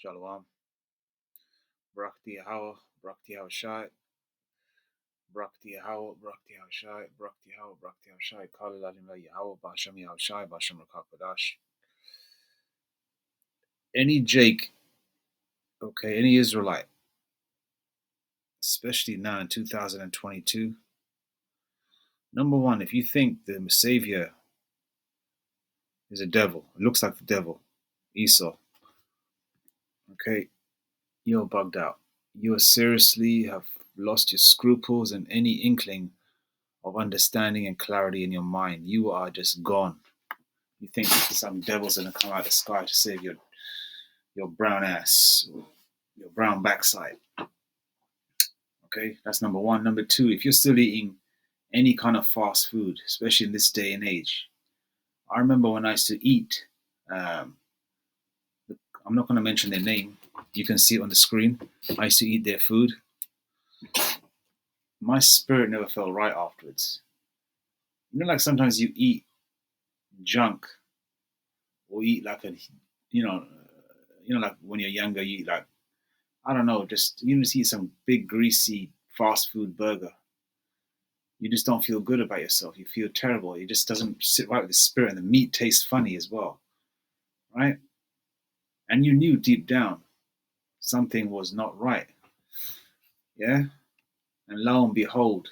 Shalom. Brakti Yahweh, Brakti Shai, Brakti Yahweh, Brakti Shai, Brakti Yahweh, Brakti Shai, Kala Lalim Yahweh, Basham Shai, Basham Rakakadash. Any Jake, okay, any Israelite, especially now in 2022, number one, if you think the Savior is a devil, it looks like the devil, Esau, okay, you're bugged out. You seriously have lost your scruples and any inkling of understanding and clarity in your mind. You are just gone. You think some devil's gonna come out of the sky to save your brown ass, your brown backside. Okay, that's number one. Number two, if you're still eating any kind of fast food, especially in this day and age, I remember when I used to eat. I'm not going to mention their name. You can see it on the screen. I used to eat their food. My spirit never felt right afterwards. You know, like sometimes you eat junk or eat like like when you're younger, you eat like, I don't know, just eat some big greasy fast food burger. You just don't feel good about yourself. You feel terrible. It just doesn't sit right with the spirit, and the meat tastes funny as well, right? And you knew deep down something was not right, yeah. And lo and behold,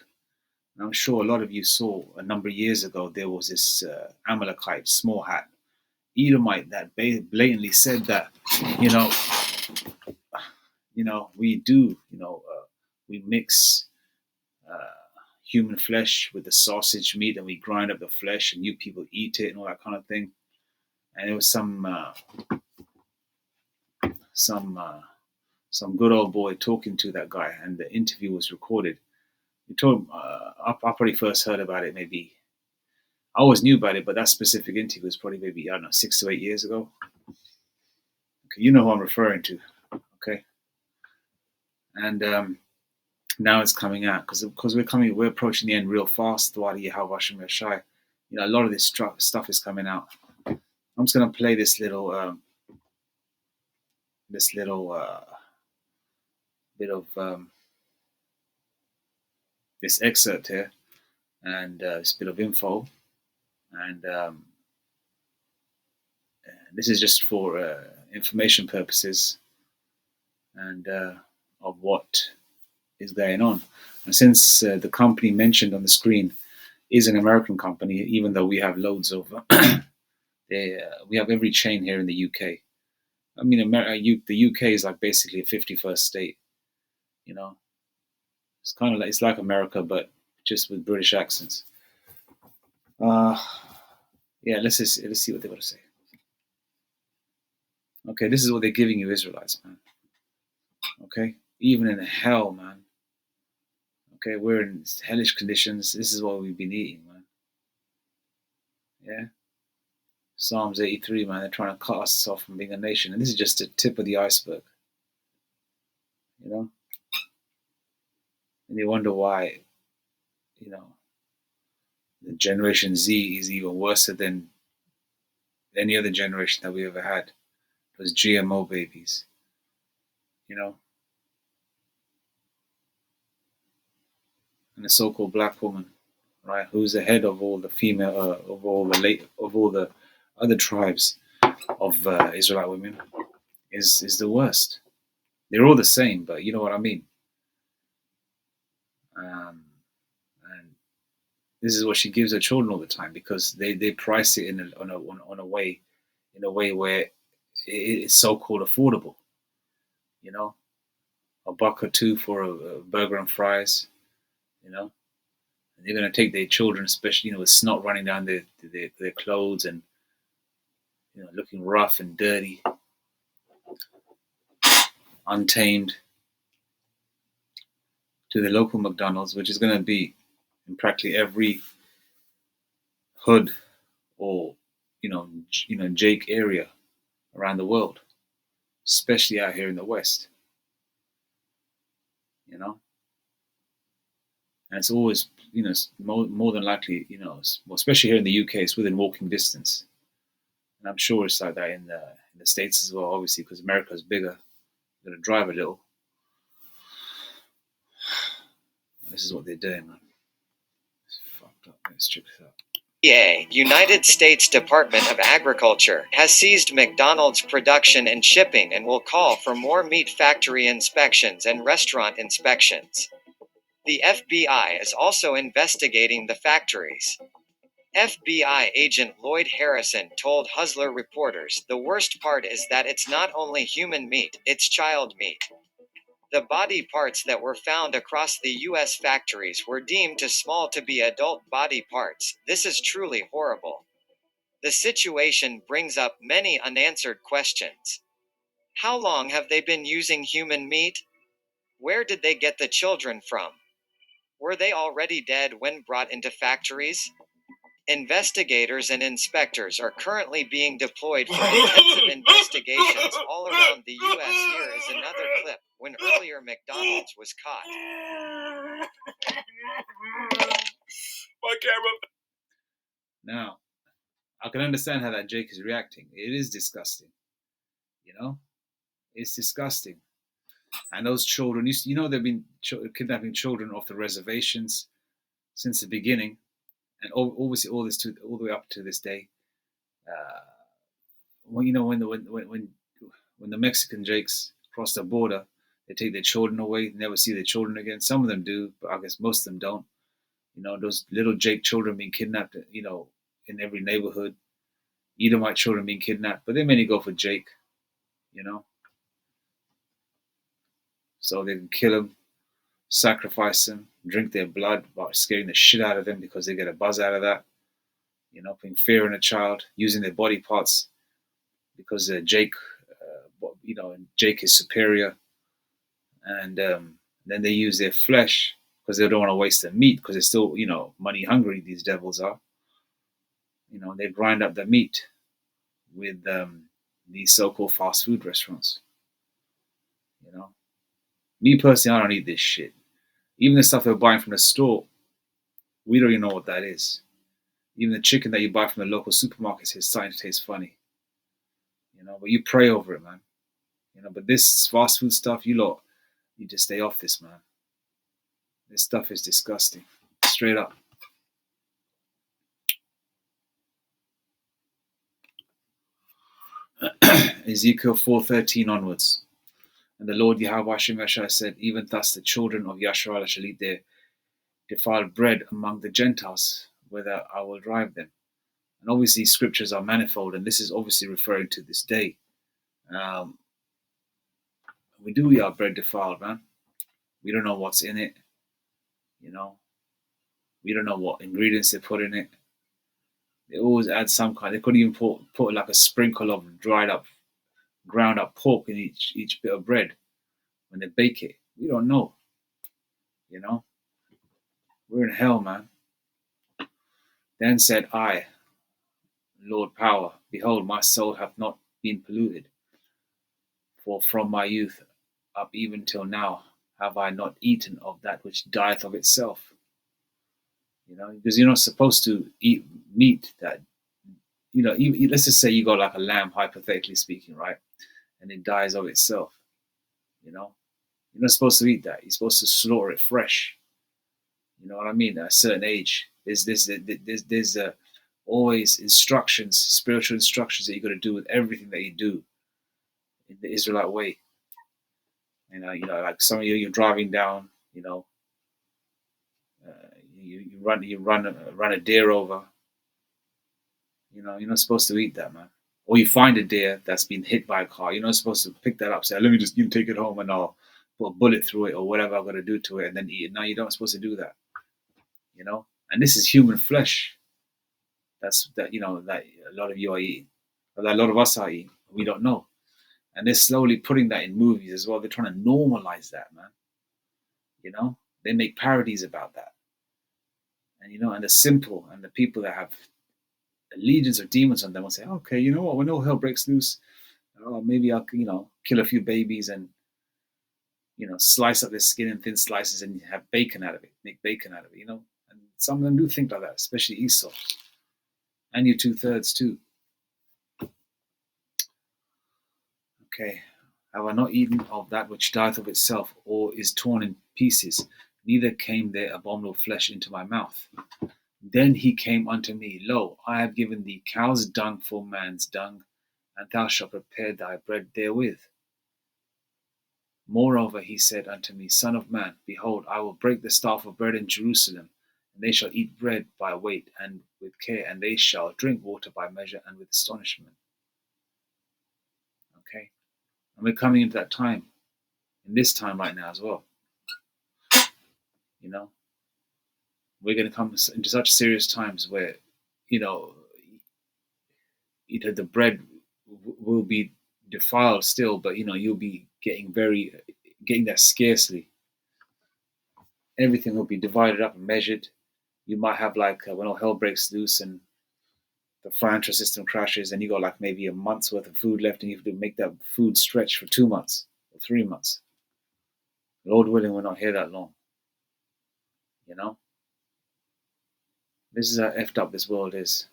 and I'm sure a lot of you saw a number of years ago, there was this Amalekite, small hat, Edomite that blatantly said that, we do, we mix human flesh with the sausage meat and we grind up the flesh and you people eat it and all that kind of thing. And it was some good old boy talking to that guy, and the interview was recorded. He told him, I probably first heard about it maybe. I always knew about it, but that specific interview was probably maybe, I don't know, 6 to 8 years ago. Okay, you know who I'm referring to, okay? And now it's coming out because we're approaching the end real fast. A lot of this stuff is coming out. I'm just gonna play this little bit of this excerpt here, and this bit of info, and this is just for information purposes and of what is going on. And since the company mentioned on the screen is an American company, even though we have loads of, we have every chain here in the UK. I mean, the UK is like basically a 51st state. It's kind of like, it's like America, but just with British accents. Yeah, let's see what they got to say. Okay, this is what they're giving you, Israelites, man. Okay, even in hell, man. Okay, we're in hellish conditions. This is what we've been eating, man. Yeah. Psalms 83, man. They're trying to cut us off from being a nation, and this is just the tip of the iceberg. And you wonder why, the Generation Z is even worse than any other generation that we ever had. Those GMO babies, and the so-called black woman, right, who's the head of all the female, of all the other tribes of Israelite women, is the worst. They're all the same, but you know what I mean. And this is what she gives her children all the time, because they price it in a way where it's so-called affordable. $1 or $2 for a burger and fries. And they're gonna take their children, especially with snot running down their clothes and looking rough and dirty, untamed, to the local McDonald's, which is gonna be in practically every hood or Jake area around the world, especially out here in the West. And it's always, more than likely, especially here in the UK, it's within walking distance. And I'm sure it's like that in the States as well, obviously, because America's bigger. You're going to drive a little. This is what they're doing, man. It's fucked up. Let's check this out. United States Department of Agriculture has seized McDonald's production and shipping and will call for more meat factory inspections and restaurant inspections. The FBI is also investigating the factories. FBI agent Lloyd Harrison told Hustler reporters, "The worst part is that it's not only human meat, it's child meat." The body parts that were found across the U.S. factories were deemed too small to be adult body parts. This is truly horrible. The situation brings up many unanswered questions. How long have they been using human meat? Where did they get the children from? Were they already dead when brought into factories? Investigators and inspectors are currently being deployed for intensive investigations all around the U.S. Here is another clip when earlier McDonald's was caught. My camera. Now, I can understand how that Jake is reacting. It is disgusting. You know? It's disgusting. And those children, you know, they've been kidnapping children off the reservations since the beginning, and obviously all the way up to this day. When the Mexican Jakes cross the border, they take their children away, never see their children again. Some of them do, but I guess most of them don't. You know, those little Jake children being kidnapped, you know, in every neighborhood. Edomite children being kidnapped, but they mainly go for Jake, you know. So they can kill them, sacrifice them, drink their blood, by scaring the shit out of them because they get a buzz out of that. You know, putting fear in a child, using their body parts because Jake, you know, Jake is superior, and then they use their flesh because they don't want to waste their meat because they're still, you know, money hungry. These devils are. You know, they grind up the meat with these so-called fast food restaurants. You know, me personally, I don't eat this shit. Even the stuff they're buying from the store, we don't even know what that is. Even the chicken that you buy from the local supermarkets is starting to taste funny. You know, but you pray over it, man. You know, but this fast food stuff, you need to stay off this, man. This stuff is disgusting. Straight up. Ezekiel 4:13 onwards. And the Lord Yahweh Shemeshai said, even thus the children of Yasharallah shall eat their defiled bread among the Gentiles, whither I will drive them. And obviously scriptures are manifold, and this is obviously referring to this day. We do eat our bread defiled, man. We don't know what's in it, you know. We don't know what ingredients they put in it. They always add some kind. They could even put like a sprinkle of dried up, ground up pork in each bit of bread when they bake it. We don't know, you know. We're in hell, man. Then said I, Lord Power, behold, my soul hath not been polluted. For from my youth up even till now have I not eaten of that which dieth of itself. You know, because you're not supposed to eat meat that, you know, let's just say you got like a lamb, hypothetically speaking, right? And it dies of itself. You know, you're not supposed to eat that. You're supposed to slaughter it fresh. You know what I mean? At a certain age, there's always instructions, spiritual instructions that you got to do with everything that you do in the Israelite way. And you know, like some of you're driving down, you know, you run a deer over. You know, you're not supposed to eat that, man. Or you find a deer that's been hit by a car. You're not supposed to pick that up, say, let me just take it home and I'll put a bullet through it or whatever I'm going to do to it and then eat it. No, you're not supposed to do that. You know? And this is human flesh. You know, that a lot of you are eating. Or that a lot of us are eating. We don't know. And they're slowly putting that in movies as well. They're trying to normalize that, man. You know? They make parodies about that. And, you know, and the simple and the people that have legions of demons on them will say, okay, you know what, when all hell breaks loose, maybe I'll, you know, kill a few babies and, you know, slice up their skin in thin slices and have bacon out of it, make bacon out of it, you know. And some of them do think like that, especially Esau. And you 2/3 too. Okay. Have I not eaten of that which dieth of itself, or is torn in pieces? Neither came there abominable flesh into my mouth. Then he came unto me, Lo, I have given thee cow's dung for man's dung, and thou shalt prepare thy bread therewith. Moreover he said unto me, Son of man, behold, I will break the staff of bread in Jerusalem, and they shall eat bread by weight and with care, and they shall drink water by measure and with astonishment. Okay? And we're coming into that time, in this time right now as well. You know, we're going to come into such serious times where, you know, either the bread will be defiled still, but you'll be getting that scarcely. Everything will be divided up and measured. You might have like when all hell breaks loose and the financial system crashes, and you got like maybe a month's worth of food left, and you have to make that food stretch for 2 months or 3 months. Lord willing, we're not here that long. You know, this is how effed up this world is.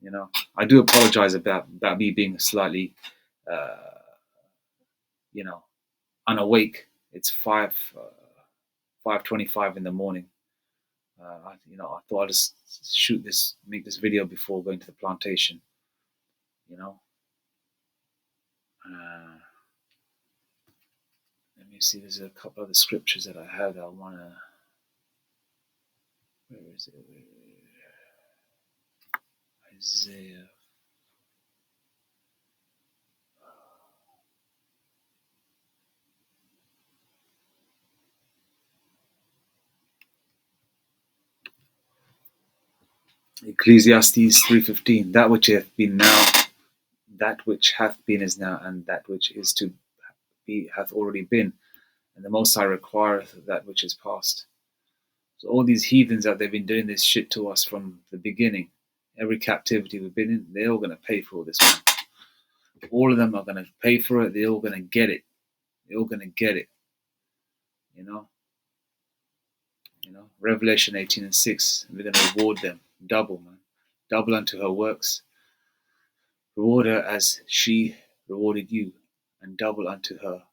You know, I do apologize about me being slightly, unawake. It's 5:25 in the morning. I thought I'd just make this video before going to the plantation. You know, let me see. There's a couple of the scriptures that I have that I wanna. Where is it? Isaiah. Ecclesiastes 3:15. That which hath been now, that which hath been is now, and that which is to be hath already been, and the Most High requireth that which is past. So all these heathens that they've been doing this shit to us from the beginning, every captivity we've been in, they're all going to pay for all this, man. All of them are going to pay for it. They're all going to get it. They're all going to get it. You know, Revelation 18:6. We're going to reward them double, man. Double unto her works. Reward her as she rewarded you, and double unto her,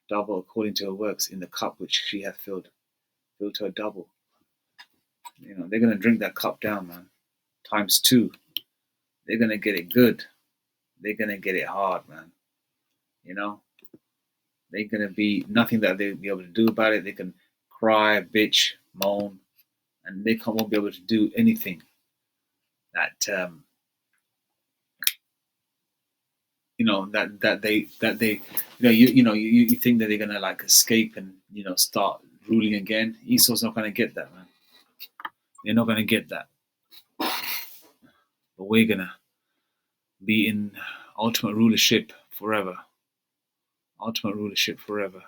double according to her works in the cup which she hath filled to her double. They're going to drink that cup down, man. Times 2. They're going to get it good. They're going to get it hard, man. They're going to be nothing that they'll be able to do about it. They can cry, bitch, moan, and they won't be able to do anything that you think that they're gonna like escape and start ruling again. Esau's not gonna get that, man. They're not gonna get that. But we're gonna be in ultimate rulership forever. Ultimate rulership forever.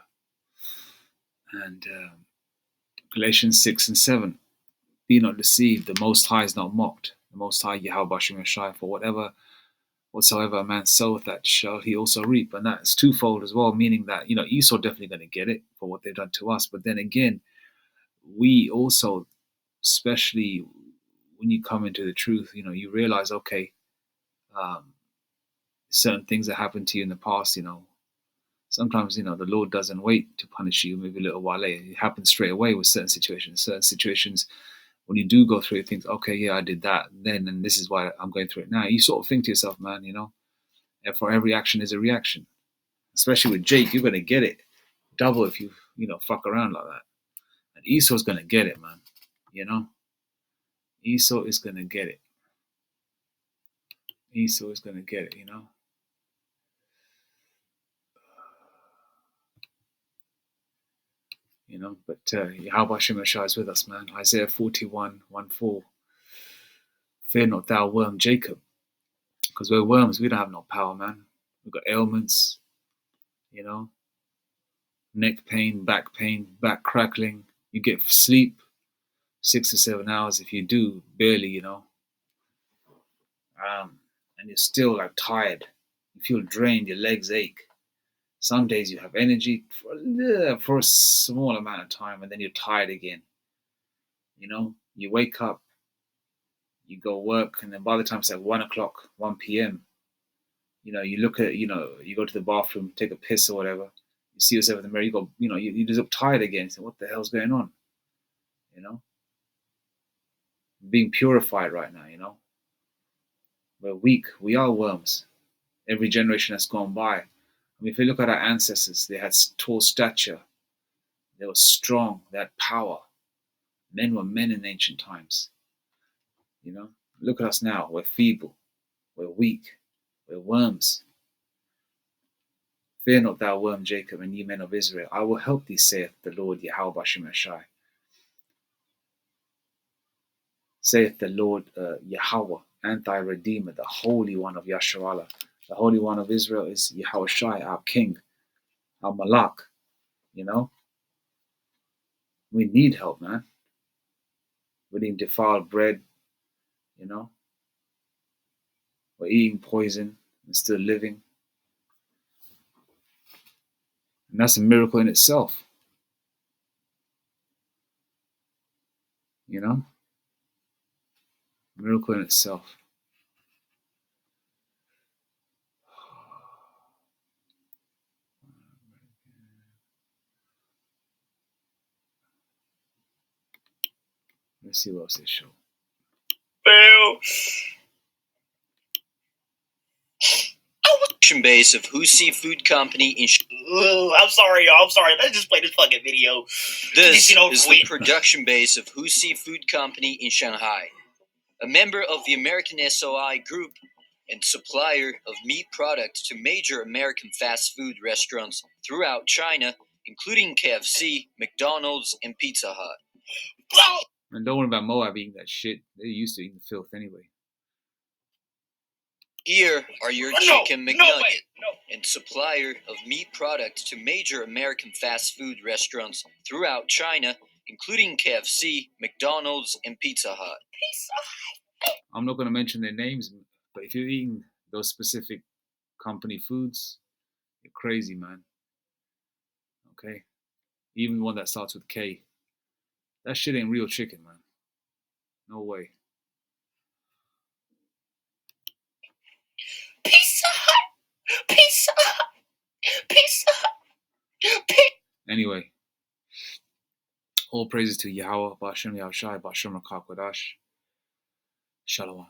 And Galatians 6:7. Be not deceived, the Most High is not mocked. The Most High, Yahweh Bashem Yeshai, for whatsoever a man soweth, that shall he also reap. And that's twofold as well, meaning that, Esau definitely going to get it for what they've done to us. But then again, we also, especially when you come into the truth, you realize, okay, certain things that happened to you in the past, sometimes, the Lord doesn't wait to punish you maybe a little while later. It happens straight away with certain situations. Certain situations, when you do go through it, think, okay, yeah, I did that then, and this is why I'm going through it now. You sort of think to yourself, man, and for every action is a reaction. Especially with Jake, you're going to get it double if you, fuck around like that. And Esau's going to get it, man. Esau is going to get it. Esau is going to get it, But Yahweh Shemashah is with us, man. Isaiah 41:1-4. Fear not thou, worm Jacob. Because we're worms, we don't have no power, man. We've got ailments, neck pain, back crackling. You get sleep 6 to 7 hours. If you do, barely, and you're still like tired. You feel drained, your legs ache. Some days you have energy for a small amount of time, and then you're tired again. You wake up, you go work, and then by the time it's like 1 p.m., You look at, you go to the bathroom, take a piss or whatever. You see yourself in the mirror. You go, you just look tired again. You say, what the hell's going on? Being purified right now. We're weak. We are worms. Every generation that's gone by. I mean, if you look at our ancestors, they had tall stature. They were strong. They had power. Men were men in ancient times. Look at us now. We're feeble. We're weak. We're worms. Fear not, thou worm Jacob, and ye men of Israel. I will help thee, saith the Lord Yahweh Bashem Yashai. Saith the Lord Yahweh, and thy Redeemer, the Holy One of Yasharallah. The Holy One of Israel is Yahweh Shai, our King, our Malak. We need help, man. We're eating defiled bread. We're eating poison and still living. And that's a miracle in itself. Miracle in itself. Let's see what else they show. Base of Husi Food Company in. I'm sorry, y'all. I'm sorry. Let's just play this fucking video. This is the production base of Husi Food Company in Shanghai, a member of the American SOI Group and supplier of meat products to major American fast food restaurants throughout China, including KFC, McDonald's, and Pizza Hut. And don't worry about Moab eating that shit. They're used to eating the filth anyway. Here are your chicken McNugget and supplier of meat products to major American fast food restaurants throughout China, including KFC, McDonald's, and Pizza Hut. I'm not going to mention their names, but if you're eating those specific company foods, you're crazy, man. Okay? Even one that starts with K. That shit ain't real chicken, man. No way. Pizza Hut! Pizza Hut! Pizza Hut! Anyway, all praises to Yahweh, Bashem Yahushai, Bashem Rakak Wadash. Shalom.